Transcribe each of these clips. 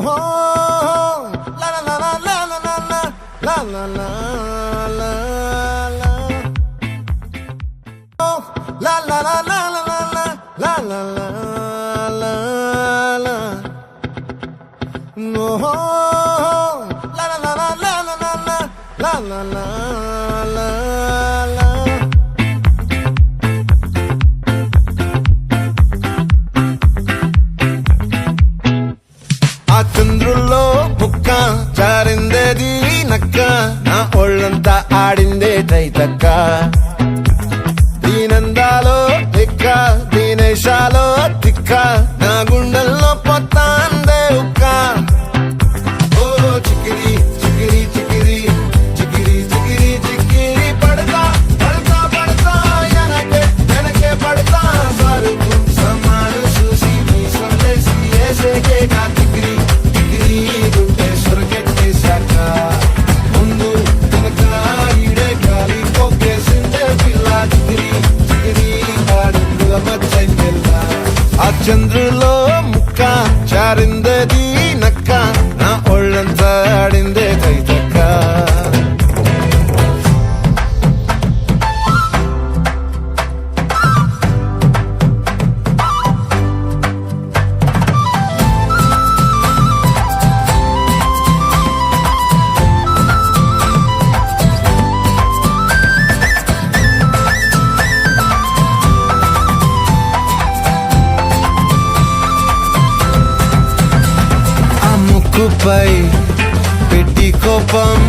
la la la la la la la la la la la la. Oh, la la la la la la la la la la la. No, la la la la la la la la la la la. ఆ చంద్రుల్లో బుక్క జారిందేది నక్క నా ఒళ్ళంతా ఆడిందే తైతక్క దీనందాలో ఎక్క దీనేశాలో తిక్క నా గుండెల్లో పొత్తాందే ఉక్క ఓ చికిరి చికిరి చికిరి చికిరి చికిరి చికిరి పడతా పడతా పడతా వెనకే పడతా సరుకు సమాను చూసి మీ సందేశి ఏసేకే కా చికిరి చికిరి గుండె సొరకెట్టేశాక ముందు వెనక ఈడే గాలి కొక్కేసిందే పిల్ల చికిరి చికిరి ఆడిందుల మచ్చైందెల్ల ఆ చంద్రులో ముక్క చారిందేది నక్క నా ఒళ్ళంతా ఆడిందే కైతక్క ముక్కుపై పెట్టి కోపం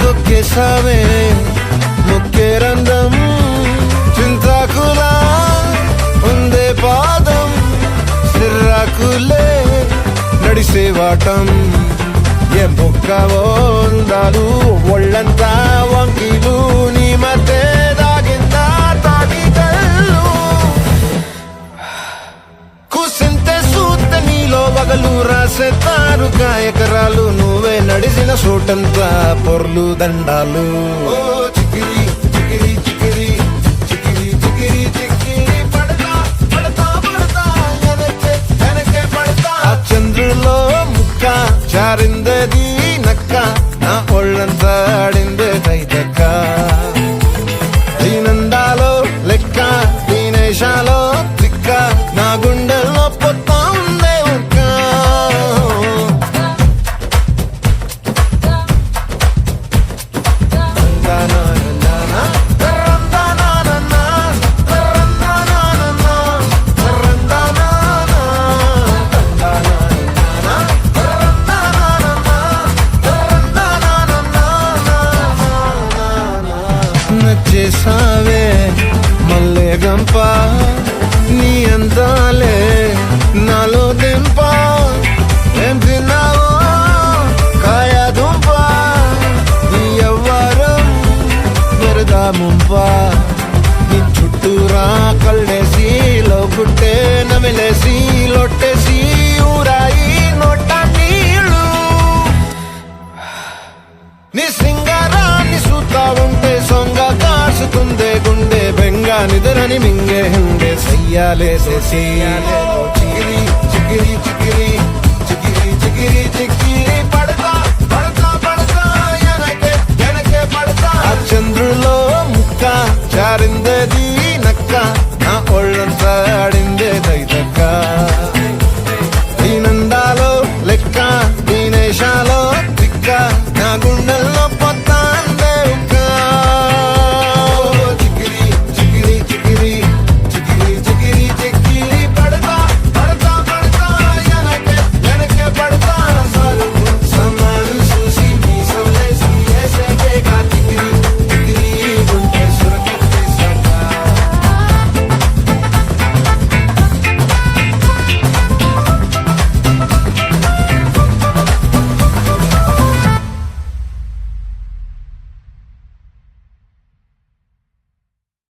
తొక్కేసావే ముక్కే రంధ్రం చింతాకులా ఉందే పాదం సిర్రాకులే నడిసే వాటం ఏ బొక్కవో ఉందాలు ఒళ్ళంతా వంకీలు నీ మధ్య దాగిందా తాగిదల్లు కూసింతే సూత్త నీలో వగలు రాసే తారుగా ఎకరాలు నువ్వే నడిసిన చోటంతా పొర్లు దండాలు ఓ చికిరి చికిరి చికిరి చికిరి చికిరి చికిరి పడతా పడతా పడతా వెనకే పడతా ఆ చంద్రులో ముక్క చారిందేది నక్క నా ఒళ్ళంతా ఆడిందే తైతక్క దీనందాలో లెక్క దీనేశాలో తిక్క నా గుండెల్లో పొత్తా ఉందే ఉక్క నచ్చేసావే మల్లె గంప నీ అందాలే నాలో దింప ఏం తిన్నావో కాయ దుంప నీ ఎవ్వరం మెరదా ముంప నీ చుట్టూరా కళ్ళేసి లోకుట్టే నమిలేసి లొట్టేసి ఊరాయి నోట నీళ్ళు నీ సింగారాన్ని చూస్తా ఉంటే సొంగ కాసుకుందే గుండె బెంగ నిద్రని మింగే హుండే సయ్యాలేసే చెయ్యాలే చికిరి చికిరి చికిరి చికిరి చికిరి చికిరి పడతా పడతా పడతా వెనకే పడతా ఆ చంద్రులో ముక్క చారిందేది నక్క నా ఒళ్ళంతా